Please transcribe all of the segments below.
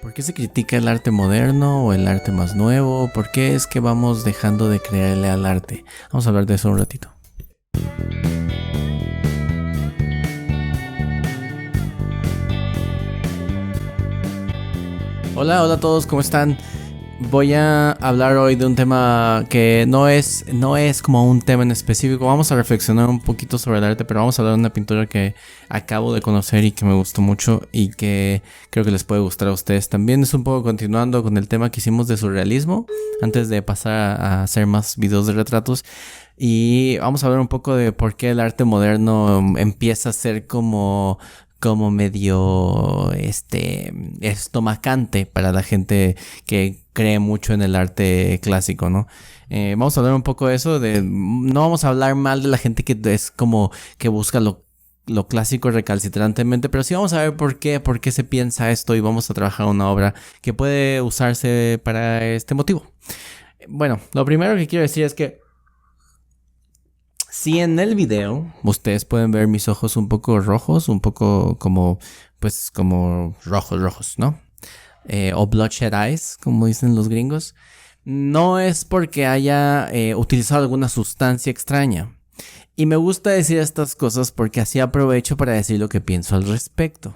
¿Por qué se critica el arte moderno o el arte más nuevo? ¿Por qué es que vamos dejando de creerle al arte? Vamos a hablar de eso un ratito. Hola a todos, ¿cómo están? Voy a hablar hoy de un tema que no es como un tema en específico. Vamos a reflexionar un poquito sobre el arte, pero vamos a hablar de una pintura que acabo de conocer y que me gustó mucho y que creo que les puede gustar a ustedes. También es un poco continuando con el tema que hicimos de surrealismo, antes de pasar a hacer más videos de retratos. Y vamos a hablar un poco de por qué el arte moderno empieza a ser como medio estomacante para la gente que cree mucho en el arte clásico, ¿no? Vamos a hablar un poco de eso, no vamos a hablar mal de la gente que es como que busca lo clásico recalcitrantemente, pero sí vamos a ver por qué se piensa esto y vamos a trabajar una obra que puede usarse para este motivo. Bueno, lo primero que quiero decir es que si en el video ustedes pueden ver mis ojos un poco rojos, un poco como rojos, ¿no? O bloodshot eyes, como dicen los gringos. No es porque haya utilizado alguna sustancia extraña. Y me gusta decir estas cosas porque así aprovecho para decir lo que pienso al respecto.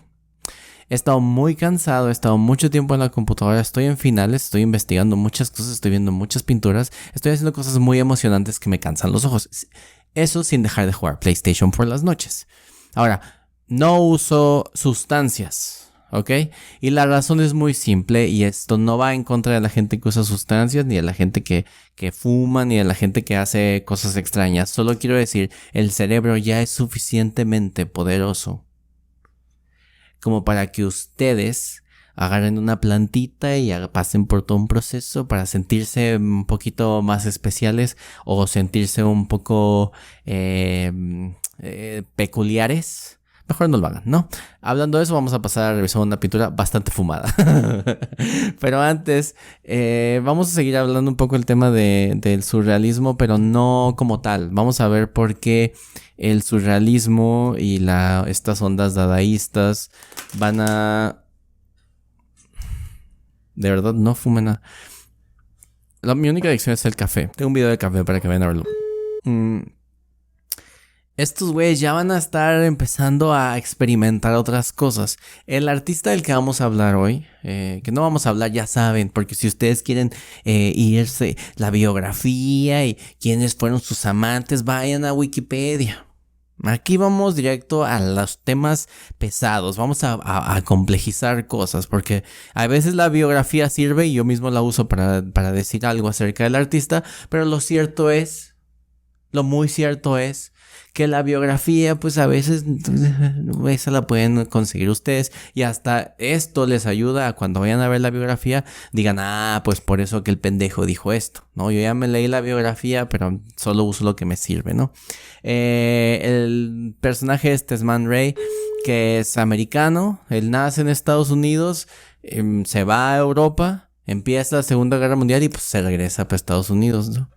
He estado muy cansado, he estado mucho tiempo en la computadora, estoy en finales, estoy investigando muchas cosas, estoy viendo muchas pinturas, estoy haciendo cosas muy emocionantes que me cansan los ojos. Eso sin dejar de jugar PlayStation por las noches. Ahora, no uso sustancias, ¿ok? Y la razón es muy simple y esto no va en contra de la gente que usa sustancias, ni de la gente que fuma, ni de la gente que hace cosas extrañas. Solo quiero decir, el cerebro ya es suficientemente poderoso como para que ustedes agarren una plantita y pasen por todo un proceso para sentirse un poquito más especiales o sentirse un poco peculiares. Mejor no lo hagan, ¿no? Hablando de eso, vamos a pasar a revisar una pintura bastante fumada. Pero antes, vamos a seguir hablando un poco el tema del surrealismo, pero no como tal. Vamos a ver por qué el surrealismo y estas ondas dadaístas van a... De verdad, no fumen nada. Mi única adicción es el café. Tengo un video de café para que vayan a verlo. Estos güeyes ya van a estar empezando a experimentar otras cosas. El artista del que vamos a hablar hoy, que no vamos a hablar, ya saben, porque si ustedes quieren irse la biografía y quiénes fueron sus amantes, vayan a Wikipedia. Aquí vamos directo a los temas pesados, vamos a complejizar cosas, porque a veces la biografía sirve y yo mismo la uso para decir algo acerca del artista, pero lo muy cierto es que la biografía, pues a veces esa la pueden conseguir ustedes y hasta esto les ayuda a cuando vayan a ver la biografía, digan, pues por eso que el pendejo dijo esto, ¿no? Yo ya me leí la biografía, pero solo uso lo que me sirve, ¿no? El personaje es Man Ray, que es americano, él nace en Estados Unidos, se va a Europa, empieza la Segunda Guerra Mundial y pues se regresa para Estados Unidos, ¿no?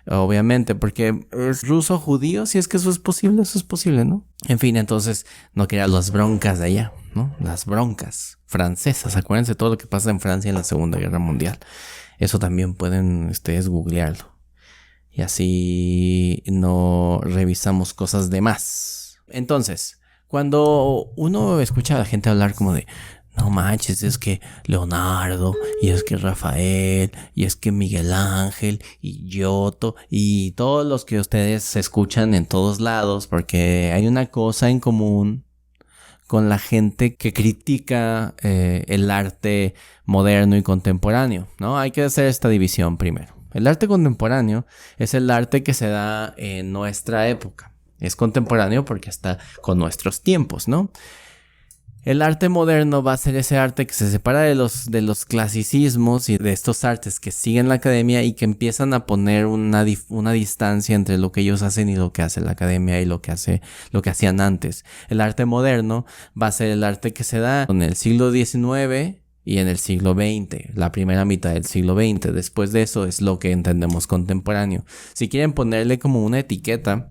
Obviamente, porque es ruso judío, si es que eso es posible, ¿no? En fin, entonces no quería las broncas de allá, ¿no? Las broncas francesas, acuérdense todo lo que pasa en Francia en la Segunda Guerra Mundial. Eso también pueden ustedes googlearlo. Y así no revisamos cosas de más. Entonces, cuando uno escucha a la gente hablar como de no manches, es que Leonardo, y es que Rafael, y es que Miguel Ángel, y Giotto, y todos los que ustedes escuchan en todos lados, porque hay una cosa en común con la gente que critica el arte moderno y contemporáneo, ¿no? Hay que hacer esta división primero. El arte contemporáneo es el arte que se da en nuestra época. Es contemporáneo porque está con nuestros tiempos, ¿no? El arte moderno va a ser ese arte que se separa de los clasicismos y de estos artes que siguen la academia y que empiezan a poner una distancia entre lo que ellos hacen y lo que hace la academia y lo que hacían antes. El arte moderno va a ser el arte que se da en el siglo XIX y en el siglo XX, la primera mitad del siglo XX. Después de eso es lo que entendemos contemporáneo. Si quieren ponerle como una etiqueta,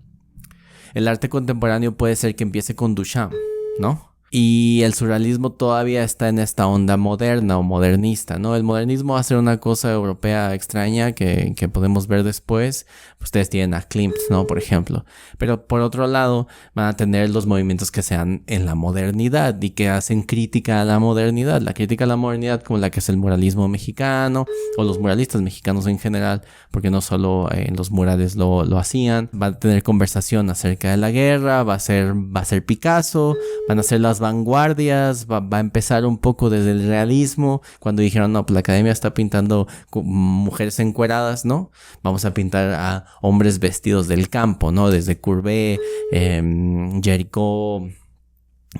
el arte contemporáneo puede ser que empiece con Duchamp, ¿no? Y el surrealismo todavía está en esta onda moderna o modernista, ¿no? El modernismo va a ser una cosa europea extraña que podemos ver después. Ustedes tienen a Klimt, ¿no? Por ejemplo. Pero por otro lado, van a tener los movimientos que sean en la modernidad y que hacen crítica a la modernidad. La crítica a la modernidad como la que es el muralismo mexicano o los muralistas mexicanos en general, porque no solo en los murales lo hacían. Va a tener conversación acerca de la guerra, va a ser Picasso, van a ser las vanguardias, va a empezar un poco desde el realismo, cuando dijeron, no, pues la academia está pintando mujeres encueradas, ¿no? Vamos a pintar a hombres vestidos del campo, ¿no? Desde Courbet, Géricault,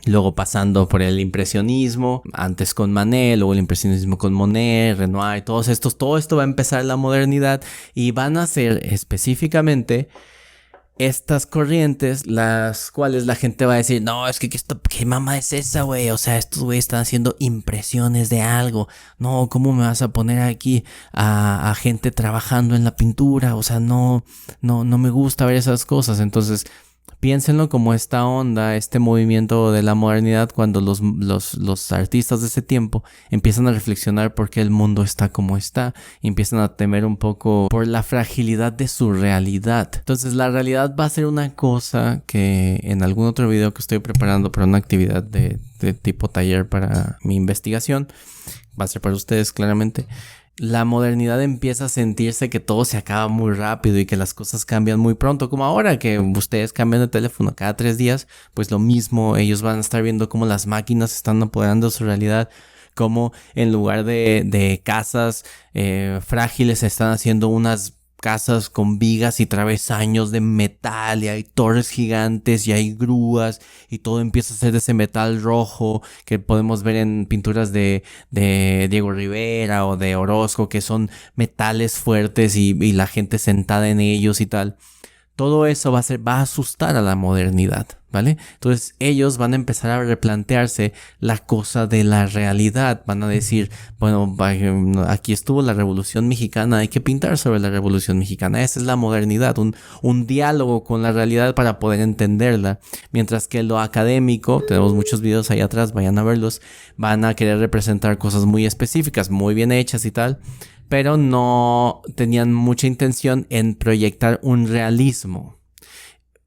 luego pasando por el impresionismo, antes con Manet, luego el impresionismo con Monet, Renoir, todo esto va a empezar la modernidad y van a ser específicamente estas corrientes, las cuales la gente va a decir, no, es que ¿qué mamá es esa, güey? O sea, estos güeyes están haciendo impresiones de algo. No, ¿cómo me vas a poner aquí a gente trabajando en la pintura? O sea, no me gusta ver esas cosas. Entonces, piénsenlo como esta onda, este movimiento de la modernidad, cuando los artistas de ese tiempo empiezan a reflexionar por qué el mundo está como está, y empiezan a temer un poco por la fragilidad de su realidad. Entonces la realidad va a ser una cosa que en algún otro video que estoy preparando para una actividad de tipo taller para mi investigación, va a ser para ustedes claramente. La modernidad empieza a sentirse que todo se acaba muy rápido y que las cosas cambian muy pronto, como ahora que ustedes cambian de teléfono cada 3 días, pues lo mismo, ellos van a estar viendo cómo las máquinas están apoderando su realidad, como en lugar de casas frágiles se están haciendo unas casas con vigas y travesaños de metal, y hay torres gigantes y hay grúas y todo empieza a ser de ese metal rojo que podemos ver en pinturas de Diego Rivera o de Orozco, que son metales fuertes y la gente sentada en ellos y tal. Todo eso va a asustar a la modernidad, ¿vale? Entonces ellos van a empezar a replantearse la cosa de la realidad. Van a decir, bueno, aquí estuvo la Revolución Mexicana, hay que pintar sobre la Revolución Mexicana. Esa es la modernidad, un diálogo con la realidad para poder entenderla. Mientras que lo académico, tenemos muchos videos ahí atrás, vayan a verlos, van a querer representar cosas muy específicas, muy bien hechas y tal, pero no tenían mucha intención en proyectar un realismo,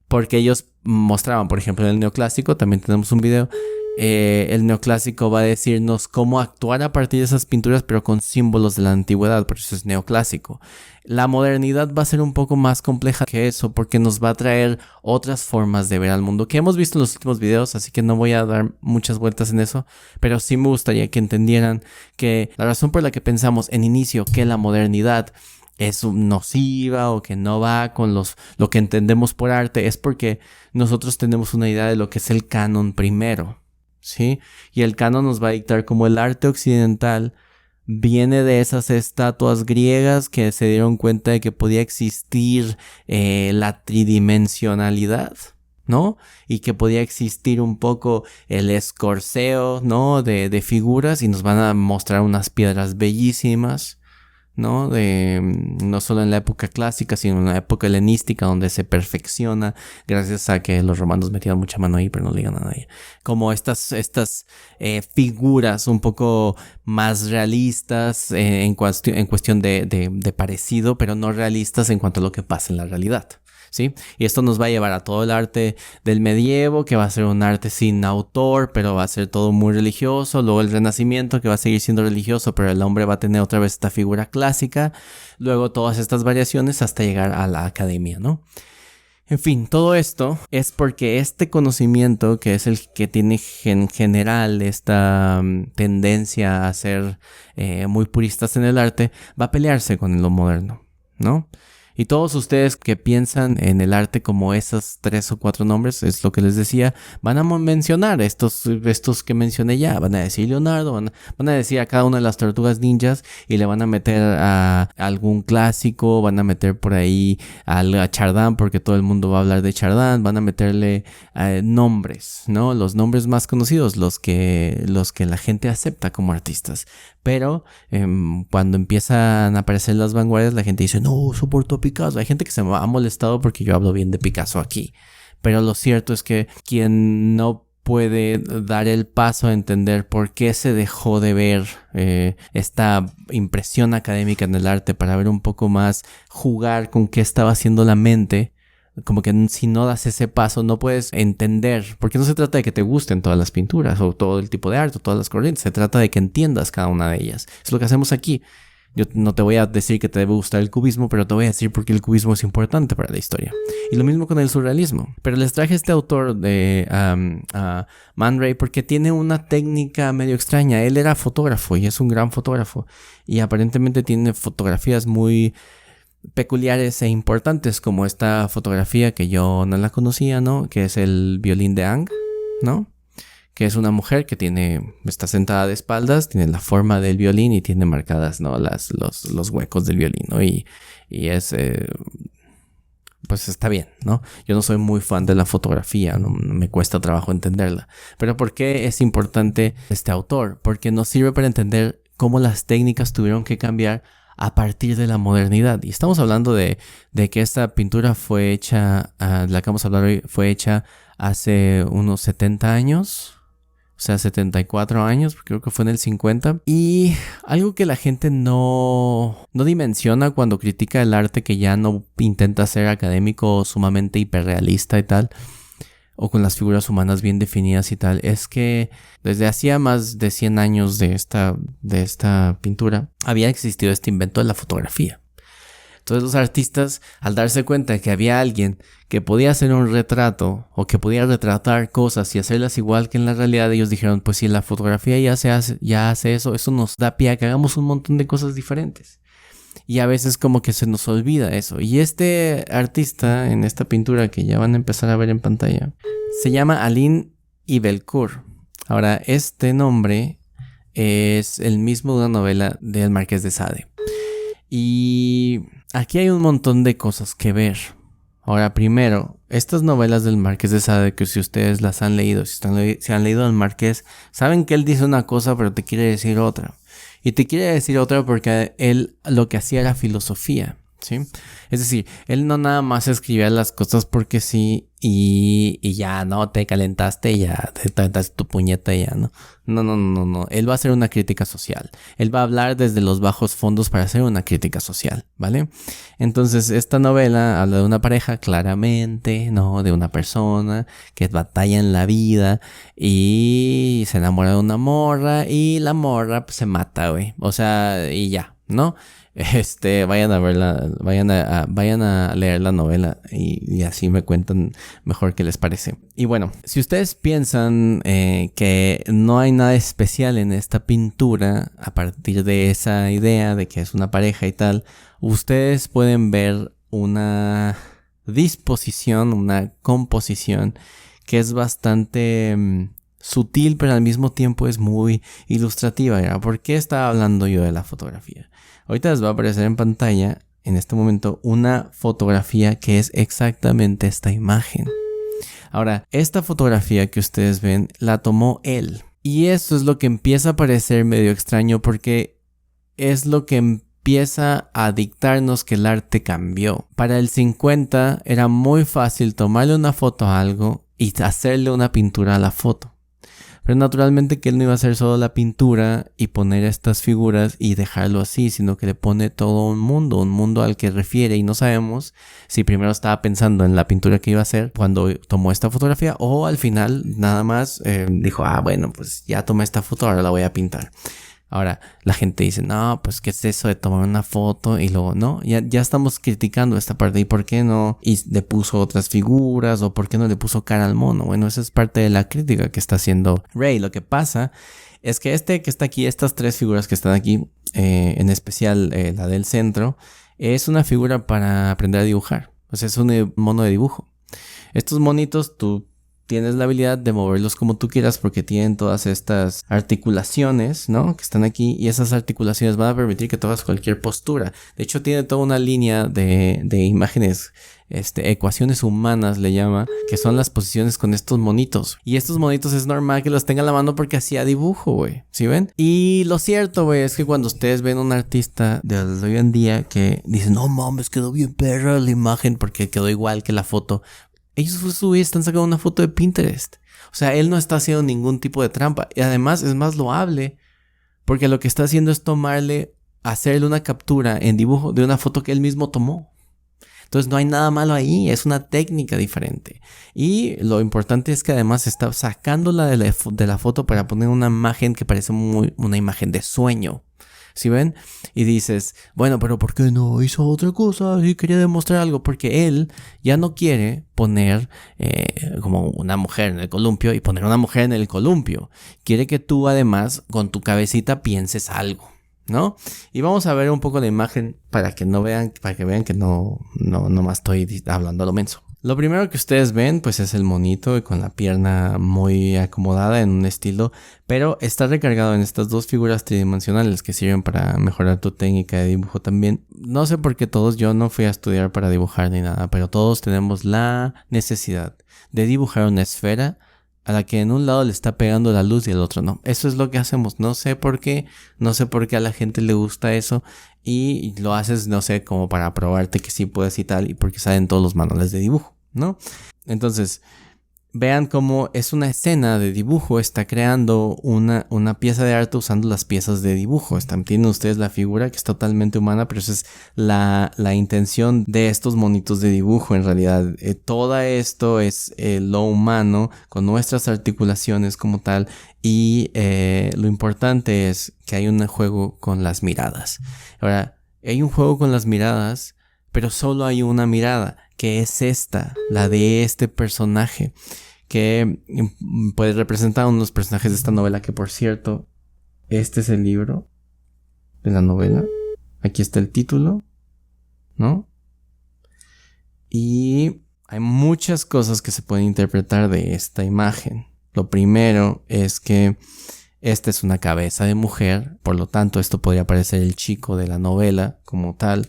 porque ellos mostraban, por ejemplo, en el neoclásico, también tenemos un video, el neoclásico va a decirnos cómo actuar a partir de esas pinturas, pero con símbolos de la antigüedad, por eso es neoclásico. La modernidad va a ser un poco más compleja que eso, porque nos va a traer otras formas de ver al mundo que hemos visto en los últimos videos, así que no voy a dar muchas vueltas en eso, pero sí me gustaría que entendieran que la razón por la que pensamos en inicio que la modernidad es nociva o que no va con lo que entendemos por arte es porque nosotros tenemos una idea de lo que es el canon primero, ¿sí? Y el canon nos va a dictar como el arte occidental viene de esas estatuas griegas que se dieron cuenta de que podía existir la tridimensionalidad, ¿no? Y que podía existir un poco el escorceo, ¿no? De figuras, y nos van a mostrar unas piedras bellísimas, ¿no? No solo en la época clásica, sino en la época helenística, donde se perfecciona gracias a que los romanos metían mucha mano ahí, pero no le digan a nadie. Como estas figuras un poco más realistas en cuestión de parecido, pero no realistas en cuanto a lo que pasa en la realidad, ¿sí? Y esto nos va a llevar a todo el arte del medievo, que va a ser un arte sin autor, pero va a ser todo muy religioso. Luego el Renacimiento, que va a seguir siendo religioso, pero el hombre va a tener otra vez esta figura clásica. Luego todas estas variaciones hasta llegar a la academia, ¿no? En fin, todo esto es porque este conocimiento, que es el que tiene en general esta tendencia a ser muy puristas en el arte, va a pelearse con lo moderno, ¿no? Y todos ustedes que piensan en el arte como esos 3 o 4 nombres, es lo que les decía, van a mencionar estos que mencioné ya. Van a decir Leonardo, van a decir a cada una de las tortugas ninjas, y le van a meter a algún clásico, van a meter por ahí a Chardin, porque todo el mundo va a hablar de Chardin. Van a meterle nombres, ¿no? Los nombres más conocidos, los que la gente acepta como artistas. Pero cuando empiezan a aparecer las vanguardias, la gente dice, no, soporto a Picasso. Hay gente que se ha molestado porque yo hablo bien de Picasso aquí. Pero lo cierto es que quien no puede dar el paso a entender por qué se dejó de ver esta impresión académica en el arte para ver un poco más, jugar con qué estaba haciendo la mente. Como que si no das ese paso no puedes entender, porque no se trata de que te gusten todas las pinturas o todo el tipo de arte o todas las corrientes, se trata de que entiendas cada una de ellas. Es lo que hacemos aquí. Yo no te voy a decir que te debe gustar el cubismo, pero te voy a decir por qué el cubismo es importante para la historia. Y lo mismo con el surrealismo. Pero les traje este autor de Man Ray porque tiene una técnica medio extraña. Él era fotógrafo y es un gran fotógrafo. Y aparentemente tiene fotografías muy peculiares e importantes, como esta fotografía que yo no la conocía, ¿no? Que es el violín de Ang, ¿no? Que es una mujer que está sentada de espaldas, tiene la forma del violín y tiene marcadas, ¿no? los huecos del violín, ¿no? Y es, pues está bien, ¿no? Yo no soy muy fan de la fotografía, no me cuesta trabajo entenderla. Pero ¿por qué es importante este autor? Porque nos sirve para entender cómo las técnicas tuvieron que cambiar a partir de la modernidad. Y estamos hablando de que esta pintura fue hecha, la que vamos a hablar hoy, fue hecha hace unos 70 años. O sea, 74 años, porque creo que fue en el 50. Y algo que la gente no dimensiona cuando critica el arte, que ya no intenta ser académico sumamente hiperrealista y tal, o con las figuras humanas bien definidas y tal, es que desde hacía más de 100 años de esta pintura, había existido este invento de la fotografía. Entonces los artistas, al darse cuenta de que había alguien que podía hacer un retrato o que podía retratar cosas y hacerlas igual que en la realidad, ellos dijeron, pues si la fotografía ya hace eso nos da pie a que hagamos un montón de cosas diferentes. Y a veces como que se nos olvida eso. Y este artista en esta pintura que ya van a empezar a ver en pantalla, se llama Aline Ibelcourt. Ahora, este nombre es el mismo de una novela del Marqués de Sade. Y aquí hay un montón de cosas que ver. Ahora, primero, estas novelas del Marqués de Sade, que si ustedes las han leído, si han leído al Marqués, saben que él dice una cosa pero te quiere decir otra. Y te quiere decir otra porque él lo que hacía era filosofía, ¿sí? Es decir, él no nada más escribía las cosas porque sí y ya, ¿no? Te calentaste y ya, te calentaste tu puñeta y ya, ¿no? No. Él va a hacer una crítica social. Él va a hablar desde los bajos fondos para hacer una crítica social, ¿vale? Entonces, esta novela habla de una pareja, claramente, ¿no? De una persona que batalla en la vida y se enamora de una morra y la morra pues, se mata, güey. O sea, y ya, ¿no? Vayan a verla, vayan a leer la novela y así me cuentan mejor qué les parece. Y bueno, si ustedes piensan que no hay nada especial en esta pintura a partir de esa idea de que es una pareja y tal, ustedes pueden ver una disposición, una composición que es bastante sutil, pero al mismo tiempo es muy ilustrativa. ¿Verdad? ¿Por qué estaba hablando yo de la fotografía? Ahorita les va a aparecer en pantalla, en este momento, una fotografía que es exactamente esta imagen. Ahora, esta fotografía que ustedes ven, la tomó él. Y eso es lo que empieza a parecer medio extraño porque es lo que empieza a dictarnos que el arte cambió. Para el 50 era muy fácil tomarle una foto a algo y hacerle una pintura a la foto. Pero naturalmente que él no iba a hacer solo la pintura y poner estas figuras y dejarlo así, sino que le pone todo un mundo al que refiere y no sabemos si primero estaba pensando en la pintura que iba a hacer cuando tomó esta fotografía o al final nada más dijo, bueno, pues ya tomé esta foto, ahora la voy a pintar. Ahora, la gente dice, no, pues ¿qué es eso de tomar una foto? Y luego, no, ya estamos criticando esta parte. ¿Y por qué no? Y le puso otras figuras, o ¿por qué no le puso cara al mono? Bueno, esa es parte de la crítica que está haciendo Ray. Lo que pasa es que que está aquí, estas tres figuras que están aquí, en especial la del centro, es una figura para aprender a dibujar. O sea, es un mono de dibujo. Estos monitos, tú tienes la habilidad de moverlos como tú quieras porque tienen todas estas articulaciones, ¿no? Que están aquí y esas articulaciones van a permitir que tú hagas cualquier postura. De hecho, tiene toda una línea de imágenes, ecuaciones humanas le llama, que son las posiciones con estos monitos. Y estos monitos es normal que los tenga en la mano porque hacía dibujo, güey. ¿Sí ven? Y lo cierto, güey, es que cuando ustedes ven a un artista de hoy en día que dicen, no mames, quedó bien perra la imagen porque quedó igual que la foto. Ellos están sacando una foto de Pinterest. O sea, él no está haciendo ningún tipo de trampa. Y además es más loable porque lo que está haciendo es hacerle una captura en dibujo de una foto que él mismo tomó. Entonces no hay nada malo ahí, es una técnica diferente. Y lo importante es que además está sacándola de la foto para poner una imagen que parece una imagen de sueño. ¿Sí ven? Y dices, bueno, pero ¿por qué no hizo otra cosa? Y quería demostrar algo. Porque él ya no quiere poner como una mujer en el columpio y poner una mujer en el columpio. Quiere que tú además con tu cabecita pienses algo, ¿no? Y vamos a ver un poco la imagen para que vean que no más estoy hablando a lo menso. Lo primero que ustedes ven pues es el monito con la pierna muy acomodada en un estilo, pero está recargado en estas dos figuras tridimensionales que sirven para mejorar tu técnica de dibujo también. No sé por qué yo no fui a estudiar para dibujar ni nada, pero todos tenemos la necesidad de dibujar una esfera a la que en un lado le está pegando la luz y el otro no. Eso es lo que hacemos. No sé por qué a la gente le gusta eso y lo haces, no sé, como para probarte que sí puedes y tal, y porque salen todos los manuales de dibujo, ¿no? Entonces, vean cómo es una escena de dibujo, está creando una pieza de arte usando las piezas de dibujo. Tienen ustedes la figura que es totalmente humana, pero esa es la intención de estos monitos de dibujo en realidad. Todo esto es lo humano con nuestras articulaciones como tal, y lo importante es que hay un juego con las miradas. Ahora, hay un juego con las miradas, pero solo hay una mirada, que es esta, la de este personaje, que puede representar a uno de los personajes de esta novela, que por cierto, este es el libro de la novela. Aquí está el título, ¿no? Y hay muchas cosas que se pueden interpretar de esta imagen. Lo primero es que esta es una cabeza de mujer, por lo tanto esto podría parecer el chico de la novela como tal.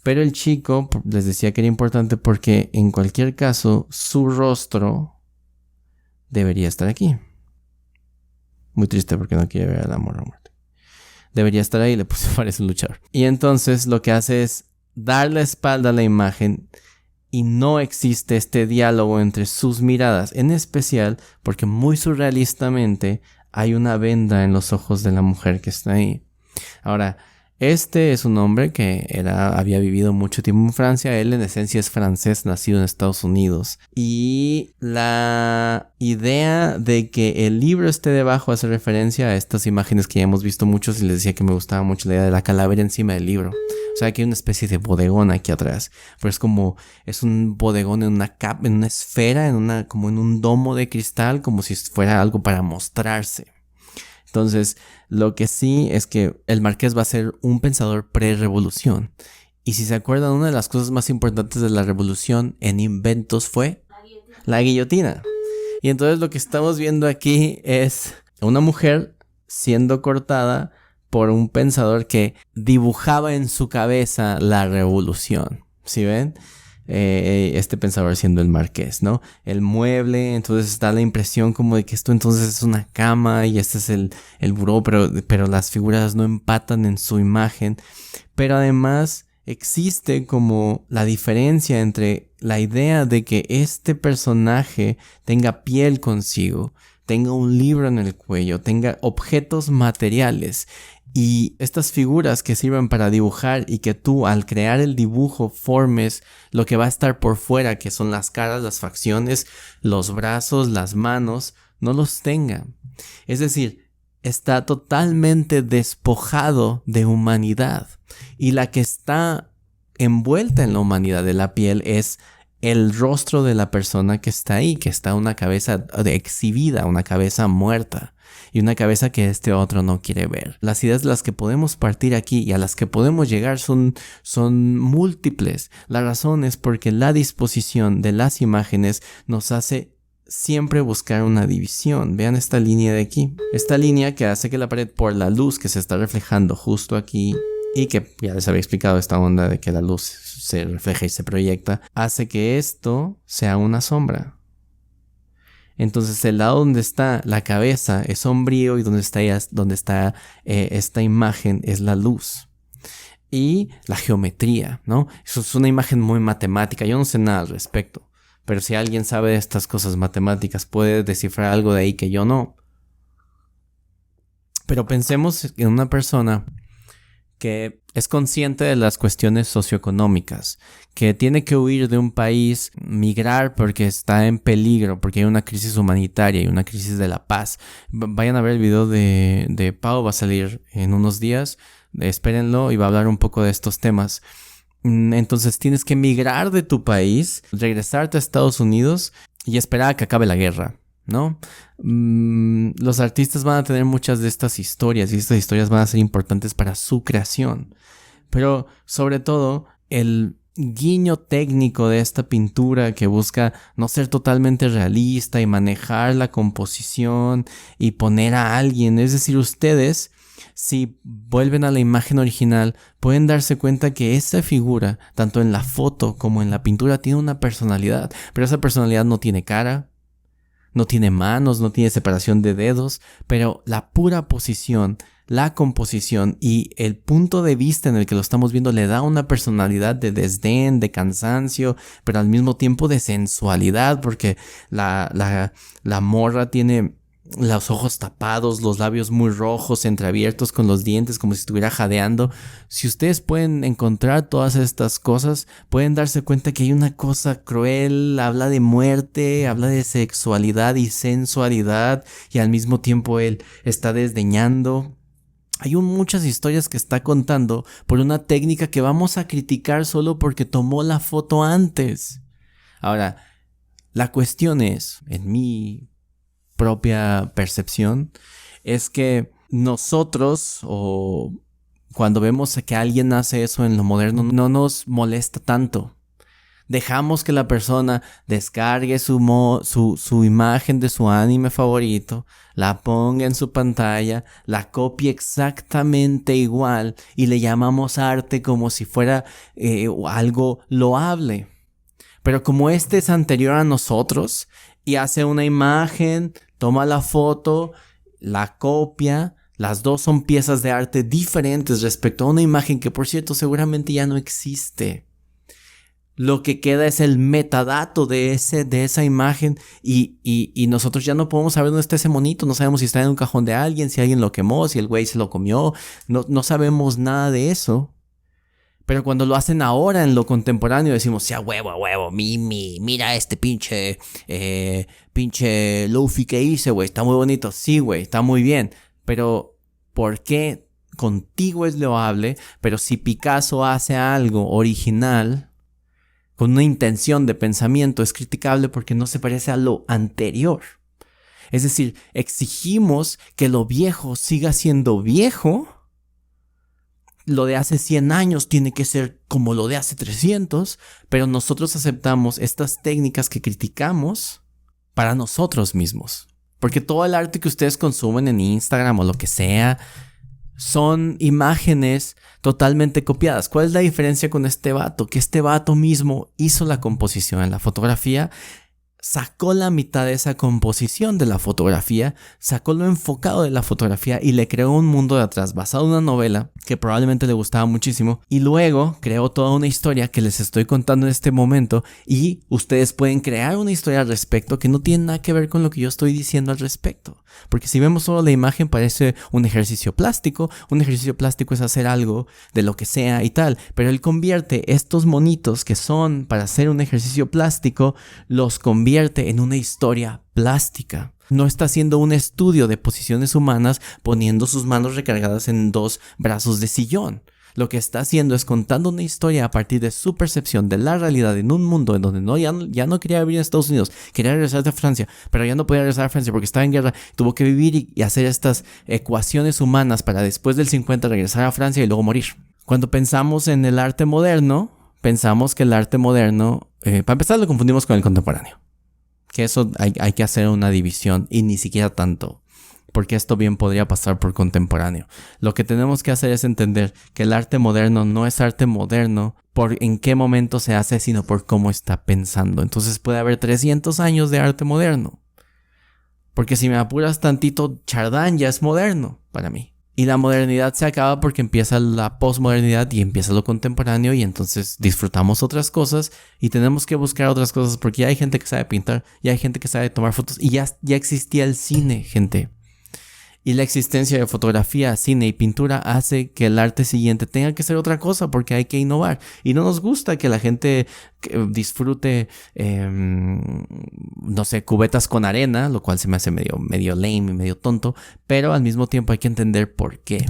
Pero el chico, les decía que era importante porque en cualquier caso su rostro debería estar aquí. Muy triste porque no quiere ver al amor o muerte. Debería estar ahí, le parece un luchador. Y entonces lo que hace es dar la espalda a la imagen y no existe este diálogo entre sus miradas. En especial porque muy surrealistamente hay una venda en los ojos de la mujer que está ahí. Ahora, este es un hombre que había vivido mucho tiempo en Francia. Él en esencia es francés, nacido en Estados Unidos. Y la idea de que el libro esté debajo hace referencia a estas imágenes que ya hemos visto muchos, y les decía que me gustaba mucho la idea de la calavera encima del libro. O sea, que hay una especie de bodegón aquí atrás. Pero es un bodegón en una esfera, como en un domo de cristal, como si fuera algo para mostrarse. Entonces, lo que sí es que el Marqués va a ser un pensador pre-revolución. Y si se acuerdan, una de las cosas más importantes de la revolución en inventos fue la guillotina. Y entonces lo que estamos viendo aquí es una mujer siendo cortada por un pensador que dibujaba en su cabeza la revolución. ¿Sí ven? Este pensador siendo el Marqués, ¿no? El mueble, entonces da la impresión como de que esto entonces es una cama y este es el buró, pero las figuras no empatan en su imagen. Pero además existe como la diferencia entre la idea de que este personaje tenga piel consigo, tenga un libro en el cuello, tenga objetos materiales. Y estas figuras que sirven para dibujar y que tú al crear el dibujo formes lo que va a estar por fuera, que son las caras, las facciones, los brazos, las manos, no los tenga. Es decir, está totalmente despojado de humanidad. Y la que está envuelta en la humanidad de la piel es el rostro de la persona que está ahí, que está una cabeza exhibida, una cabeza muerta. Y una cabeza que este otro no quiere ver. Las ideas de las que podemos partir aquí y a las que podemos llegar son múltiples. La razón es porque la disposición de las imágenes nos hace siempre buscar una división. Vean esta línea de aquí. Esta línea que hace que la pared, por la luz que se está reflejando justo aquí, y que ya les había explicado esta onda de que la luz se refleja y se proyecta, hace que esto sea una sombra. Entonces el lado donde está la cabeza es sombrío y donde está esta imagen es la luz. Y la geometría, ¿no? Eso es una imagen muy matemática. Yo no sé nada al respecto, Pero si alguien sabe de estas cosas matemáticas, puede descifrar algo de ahí que yo no. Pero pensemos en una persona que es consciente de las cuestiones socioeconómicas, que tiene que huir de un país, migrar porque está en peligro, porque hay una crisis humanitaria y una crisis de la paz. Vayan a ver el video de Pau, va a salir en unos días, espérenlo y va a hablar un poco de estos temas. Entonces tienes que migrar de tu país, regresarte a Estados Unidos y esperar a que acabe la guerra, ¿no? Los artistas van a tener muchas de estas historias y estas historias van a ser importantes para su creación. Pero sobre todo el guiño técnico de esta pintura que busca no ser totalmente realista y manejar la composición y poner a alguien, es decir, ustedes, si vuelven a la imagen original, pueden darse cuenta que esa figura, tanto en la foto como en la pintura, tiene una personalidad, pero esa personalidad no tiene cara, no tiene manos, no tiene separación de dedos, pero la pura posición, la composición y el punto de vista en el que lo estamos viendo le da una personalidad de desdén, de cansancio, pero al mismo tiempo de sensualidad, porque la morra tiene los ojos tapados, los labios muy rojos, entreabiertos con los dientes como si estuviera jadeando. Si ustedes pueden encontrar todas estas cosas, pueden darse cuenta que hay una cosa cruel, habla de muerte, habla de sexualidad y sensualidad, y al mismo tiempo él está desdeñando. Hay muchas historias que está contando por una técnica que vamos a criticar solo porque tomó la foto antes. Ahora, la cuestión es, en mi propia percepción, es que nosotros, o cuando vemos que alguien hace eso en lo moderno, no nos molesta tanto. Dejamos que la persona descargue su imagen de su anime favorito, la ponga en su pantalla, la copie exactamente igual y le llamamos arte como si fuera algo loable. Pero como este es anterior a nosotros y hace una imagen, toma la foto, la copia, las dos son piezas de arte diferentes respecto a una imagen que, por cierto, seguramente ya no existe. Lo que queda es el metadato de esa imagen y nosotros ya no podemos saber dónde está ese monito. No sabemos si está en un cajón de alguien, si alguien lo quemó, si el güey se lo comió. No sabemos nada de eso. Pero cuando lo hacen ahora en lo contemporáneo decimos, sí, a huevo, mira este pinche lofi que hice, güey, está muy bonito. Sí, güey, está muy bien. Pero, ¿por qué contigo es loable? Pero si Picasso hace algo original, con una intención de pensamiento, es criticable porque no se parece a lo anterior. Es decir, exigimos que lo viejo siga siendo viejo. Lo de hace 100 años tiene que ser como lo de hace 300, pero nosotros aceptamos estas técnicas que criticamos para nosotros mismos. Porque todo el arte que ustedes consumen en Instagram o lo que sea, son imágenes totalmente copiadas. ¿Cuál es la diferencia con este vato? Que este vato mismo hizo la composición en la fotografía, sacó la mitad de esa composición de la fotografía, sacó lo enfocado de la fotografía y le creó un mundo de atrás basado en una novela que probablemente le gustaba muchísimo, y luego creó toda una historia que les estoy contando en este momento, y ustedes pueden crear una historia al respecto que no tiene nada que ver con lo que yo estoy diciendo al respecto. Porque si vemos solo la imagen parece un ejercicio plástico. Un ejercicio plástico es hacer algo de lo que sea y tal, pero él convierte estos monitos que son para hacer un ejercicio plástico, los convierte en una historia plástica. No está haciendo un estudio de posiciones humanas poniendo sus manos recargadas en dos brazos de sillón. Lo que está haciendo es contando una historia a partir de su percepción de la realidad en un mundo en donde ya no quería vivir en Estados Unidos, quería regresar a Francia, pero ya no podía regresar a Francia porque estaba en guerra, tuvo que vivir y hacer estas ecuaciones humanas para después del 50 regresar a Francia y luego morir. Cuando pensamos en el arte moderno, pensamos que el arte moderno, para empezar lo confundimos con el contemporáneo. Que eso hay que hacer una división y ni siquiera tanto, porque esto bien podría pasar por contemporáneo. Lo que tenemos que hacer es entender que el arte moderno no es arte moderno por en qué momento se hace, sino por cómo está pensando. Entonces puede haber 300 años de arte moderno. Porque si me apuras tantito, Chardin ya es moderno para mí. Y la modernidad se acaba porque empieza la posmodernidad y empieza lo contemporáneo y entonces disfrutamos otras cosas y tenemos que buscar otras cosas porque ya hay gente que sabe pintar, ya hay gente que sabe tomar fotos y ya existía el cine, gente. Y la existencia de fotografía, cine y pintura hace que el arte siguiente tenga que ser otra cosa porque hay que innovar. Y no nos gusta que la gente disfrute, no sé, cubetas con arena, lo cual se me hace medio lame y medio tonto, pero al mismo tiempo hay que entender por qué.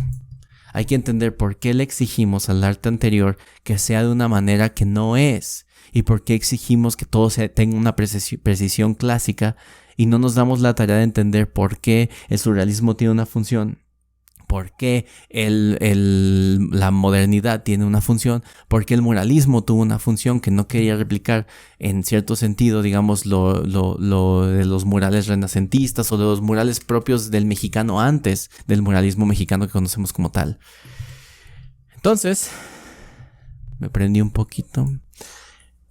Hay que entender por qué le exigimos al arte anterior que sea de una manera que no es. Y por qué exigimos que todo tenga una precisión clásica y no nos damos la tarea de entender por qué el surrealismo tiene una función, por qué la modernidad tiene una función, por qué el muralismo tuvo una función que no quería replicar en cierto sentido, digamos, lo de los murales renacentistas o de los murales propios del mexicano antes del muralismo mexicano que conocemos como tal. Entonces, me prendí un poquito.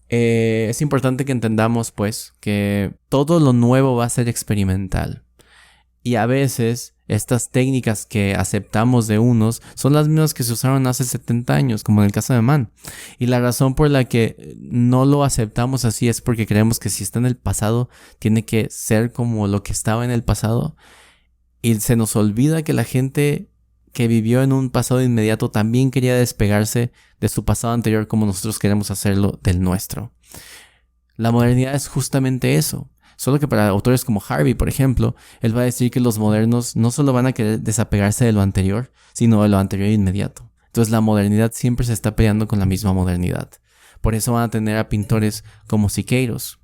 Es importante que entendamos, pues, que todo lo nuevo va a ser experimental. Y a veces, estas técnicas que aceptamos de unos son las mismas que se usaron hace 70 años, como en el caso de Mann. Y la razón por la que no lo aceptamos así es porque creemos que si está en el pasado, tiene que ser como lo que estaba en el pasado. Y se nos olvida que la gente que vivió en un pasado inmediato también quería despegarse de su pasado anterior como nosotros queremos hacerlo del nuestro. La modernidad es justamente eso. Solo que para autores como Harvey, por ejemplo, él va a decir que los modernos no solo van a querer desapegarse de lo anterior, sino de lo anterior inmediato. Entonces la modernidad siempre se está peleando con la misma modernidad. Por eso van a tener a pintores como Siqueiros,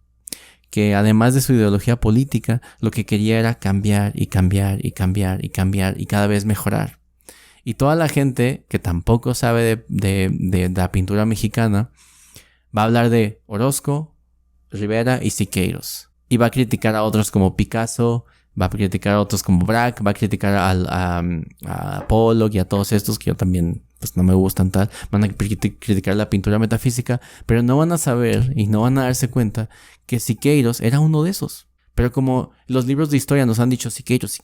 que además de su ideología política, lo que quería era cambiar y cambiar y cambiar y cambiar y cada vez mejorar. Y toda la gente que tampoco sabe de la pintura mexicana va a hablar de Orozco, Rivera y Siqueiros. Y va a criticar a otros como Picasso, va a criticar a otros como Braque, va a criticar a Pollock y a todos estos que yo también pues no me gustan tal. Van a criticar la pintura metafísica, pero no van a saber y no van a darse cuenta que Siqueiros era uno de esos. Pero como los libros de historia nos han dicho Siqueiros,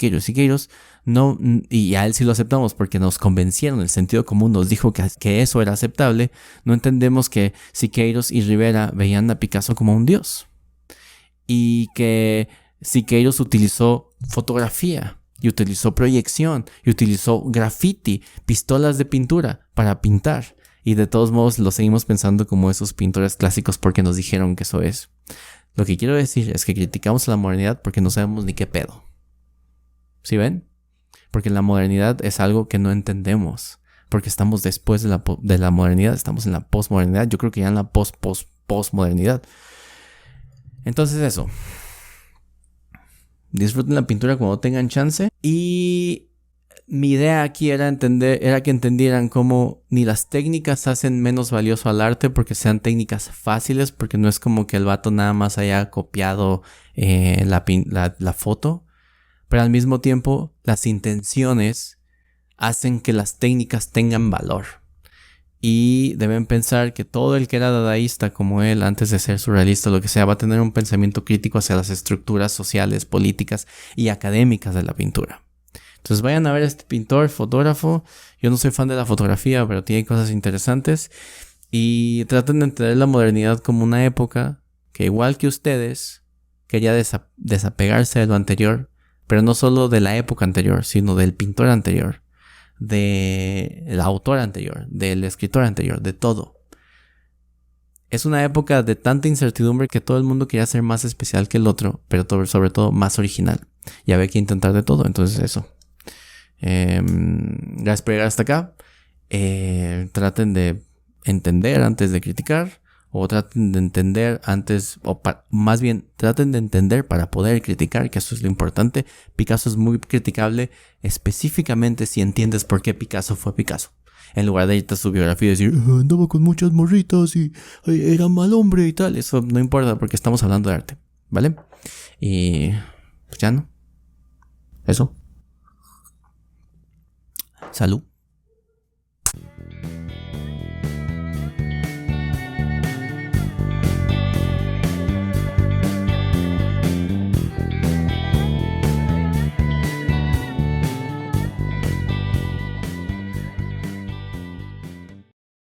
no, y a él sí lo aceptamos porque nos convencieron, el sentido común nos dijo que eso era aceptable, no entendemos que Siqueiros y Rivera veían a Picasso como un dios. Y que Siqueiros utilizó fotografía, y utilizó proyección, y utilizó graffiti, pistolas de pintura para pintar. Y de todos modos lo seguimos pensando como esos pintores clásicos porque nos dijeron que eso es. Lo que quiero decir es que criticamos a la modernidad porque no sabemos ni qué pedo. ¿Sí ven? Porque la modernidad es algo que no entendemos. Porque estamos después de la modernidad, estamos en la posmodernidad. Yo creo que ya en la posmodernidad. Entonces eso. Disfruten la pintura cuando tengan chance. Y mi idea aquí era que entendieran cómo ni las técnicas hacen menos valioso al arte porque sean técnicas fáciles, porque no es como que el vato nada más haya copiado la foto, pero al mismo tiempo las intenciones hacen que las técnicas tengan valor. Y deben pensar que todo el que era dadaísta como él, antes de ser surrealista o lo que sea, va a tener un pensamiento crítico hacia las estructuras sociales, políticas y académicas de la pintura. Entonces vayan a ver a este pintor, fotógrafo. Yo no soy fan de la fotografía, pero tiene cosas interesantes. Y traten de entender la modernidad como una época que, igual que ustedes, quería desapegarse de lo anterior, pero no solo de la época anterior, sino del pintor anterior, del autor anterior, del escritor anterior, de todo. Es una época de tanta incertidumbre que todo el mundo quería ser más especial que el otro, pero sobre todo más original. Y había que intentar de todo, entonces eso. Gracias por llegar hasta acá. Traten de entender antes de criticar, o traten de entender antes, más bien traten de entender para poder criticar, que eso es lo importante. Picasso es muy criticable, específicamente si entiendes por qué Picasso fue Picasso, en lugar de irte a su biografía y decir andaba con muchas morritas y era mal hombre y tal. Eso no importa porque estamos hablando de arte, ¿vale? Y pues ya no. Eso. Salud.